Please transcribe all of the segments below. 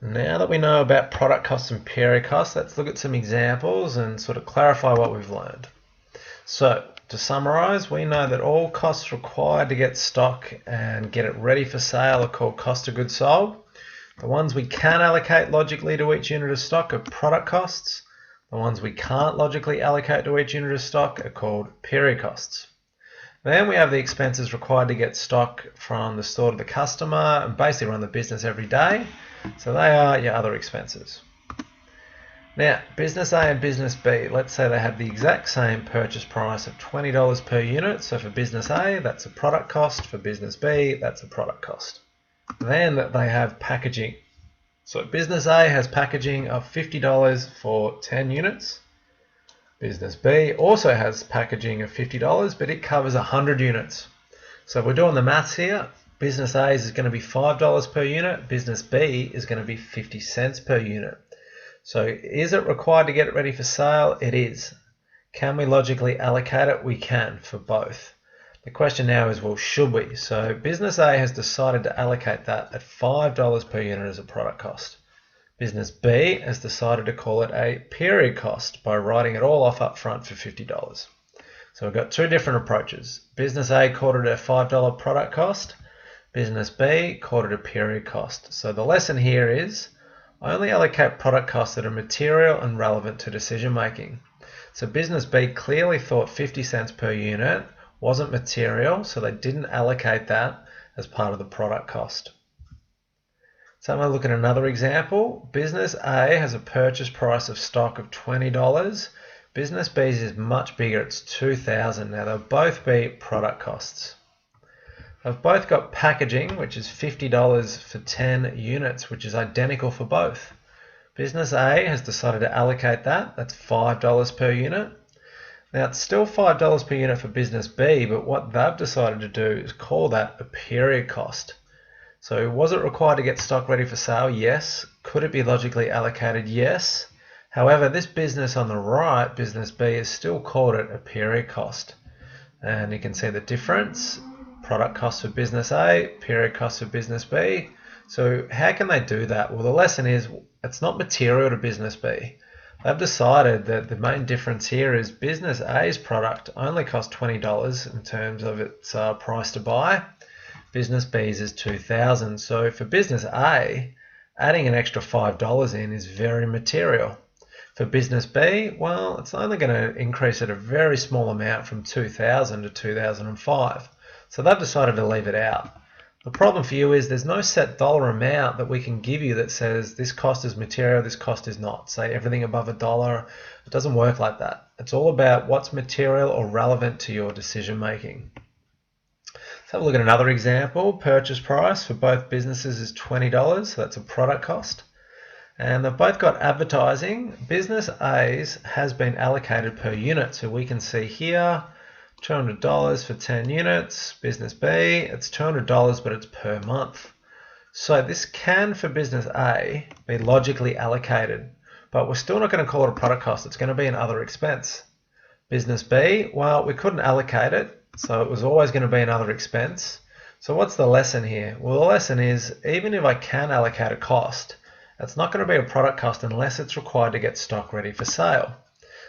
Now that we know about product costs and period costs, let's look at some examples and sort of clarify what we've learned. So, to summarize, we know that all costs required to get stock and get it ready for sale are called cost of goods sold. The ones we can allocate logically to each unit of stock are product costs. The ones we can't logically allocate to each unit of stock are called period costs. Then we have the expenses required to get stock from the store to the customer and basically run the business every day. So they are your other expenses. Now, business A and business B, let's say they have the exact same purchase price of $20 per unit. So for business A, that's a product cost. For business B, that's a product cost. Then they have packaging. So business A has packaging of $50 for 10 units. Business B also has packaging of $50, but it covers 100 units. So if we're doing the maths here, business A is going to be $5 per unit, business B is going to be 50 cents per unit. So is it required to get it ready for sale? It is. Can we logically allocate it? We can for both. The question now is, well, should we? So business A has decided to allocate that at $5 per unit as a product cost. Business B has decided to call it a period cost by writing it all off up front for $50. So we've got two different approaches. Business A called it a $5 product cost. Business B called it a period cost. So the lesson here is, I only allocate product costs that are material and relevant to decision making. So business B clearly thought 50 cents per unit wasn't material, so they didn't allocate that as part of the product cost. So I'm going to look at another example. Business A has a purchase price of stock of $20. Business B's is much bigger, it's $2,000. Now they'll both be product costs. They've both got packaging, which is $50 for 10 units, which is identical for both. Business A has decided to allocate that. That's $5 per unit. Now it's still $5 per unit for business B, but what they've decided to do is call that a period cost. So was it required to get stock ready for sale? Yes. Could it be logically allocated? Yes. However, this business on the right, business B, has still called it a period cost. And you can see the difference. Product cost for business A, period cost for business B. So how can they do that? Well, the lesson is it's not material to business B. They've decided that the main difference here is business A's product only costs $20 in terms of its price to buy. Business B's is $2,000. So for business A, adding an extra $5 in is very material. For business B, well, it's only going to increase at a very small amount from $2,000 to $2,005. So they've decided to leave it out. The problem for you is there's no set dollar amount that we can give you that says this cost is material, this cost is not. Say everything above $1, it doesn't work like that. It's all about what's material or relevant to your decision making. Let's have a look at another example. Purchase price for both businesses is $20, so that's a product cost. And they've both got advertising. Business A's has been allocated per unit, so we can see here $200 for 10 units. Business B, it's $200, but it's per month. So this can, for business A, be logically allocated, but we're still not going to call it a product cost. It's going to be an other expense. Business B, well, we couldn't allocate it, so it was always going to be another expense. So what's the lesson here? Well, the lesson is, even if I can allocate a cost, it's not going to be a product cost unless it's required to get stock ready for sale.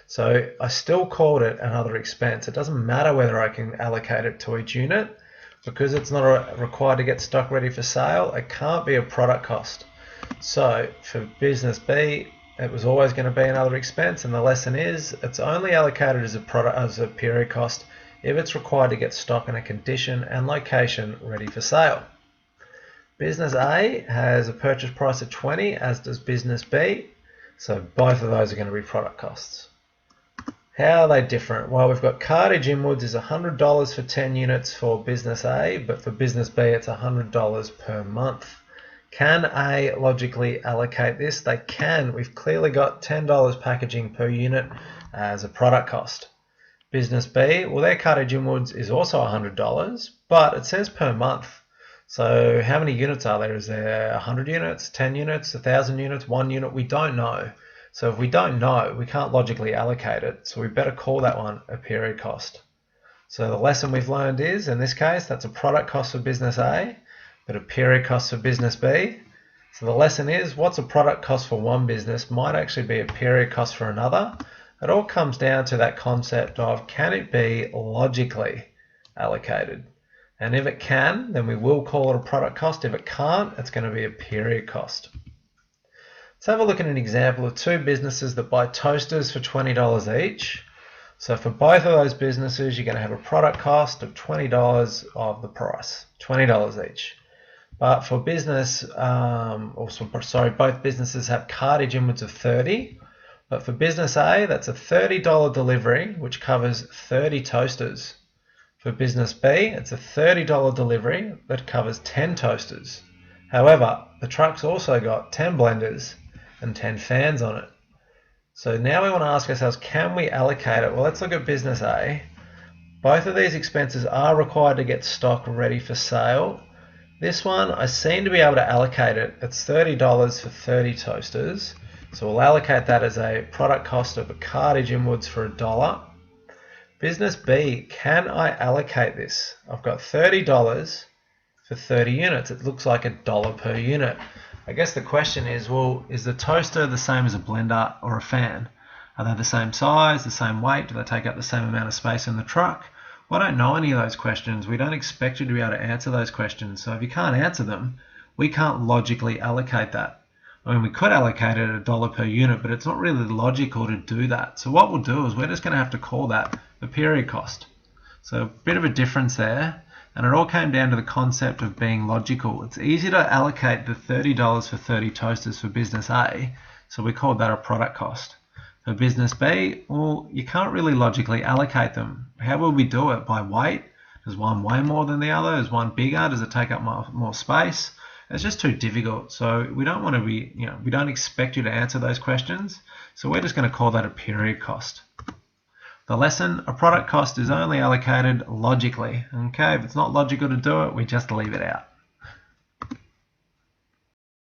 So I still called it another expense. It doesn't matter whether I can allocate it to each unit, because it's not required to get stock ready for sale. It can't be a product cost. So for business B, it was always going to be another expense, and the lesson is it's only allocated as a period cost if it's required to get stock in a condition and location ready for sale. Business A has a purchase price of $20, as does business B. So both of those are going to be product costs. How are they different? Well, we've got cartage inwards is $100 for 10 units for business A, but for business B it's $100 per month. Can A logically allocate this? They can. We've clearly got $10 packaging per unit as a product cost. Business B, well, their cartage inwards is also $100, but it says per month. So how many units are there? Is there 100 units, 10 units, 1,000 units, 1 unit? We don't know. So if we don't know, we can't logically allocate it. So we better call that one a period cost. So the lesson we've learned is, in this case, that's a product cost for business A, but a period cost for business B. So the lesson is, what's a product cost for one business might actually be a period cost for another. It all comes down to that concept of, can it be logically allocated? And if it can, then we will call it a product cost. If it can't, it's going to be a period cost. Let's have a look at an example of two businesses that buy toasters for $20 each. So for both of those businesses, you're going to have a product cost of $20 of the price, $20 each. But for business, both businesses have cartage inwards of 30. But for business A, that's a $30 delivery, which covers 30 toasters. For business B, it's a $30 delivery that covers 10 toasters. However, the truck's also got 10 blenders and 10 fans on it. So now we want to ask ourselves, can we allocate it? Well, let's look at business A. Both of these expenses are required to get stock ready for sale. This one, I seem to be able to allocate it. It's $30 for 30 toasters. So we'll allocate that as a product cost of a cartage inwards for $1. Business B, can I allocate this? I've got $30 for 30 units. It looks like $1 per unit. I guess the question is, well, is the toaster the same as a blender or a fan? Are they the same size, the same weight? Do they take up the same amount of space in the truck? Well, I don't know any of those questions. We don't expect you to be able to answer those questions. So if you can't answer them, we can't logically allocate that. I mean, we could allocate it at $1 per unit, but it's not really logical to do that. So what we'll do is we're just going to have to call that a period cost. So a bit of a difference there. And it all came down to the concept of being logical. It's easy to allocate the $30 for 30 toasters for business A, so we called that a product cost. For business B, well, you can't really logically allocate them. How will we do it? By weight? Does one weigh more than the other? Is one bigger? Does it take up more space? It's just too difficult. So we don't want to be, we don't expect you to answer those questions. So we're just going to call that a period cost. The lesson, a product cost is only allocated logically. Okay, if it's not logical to do it, we just leave it out.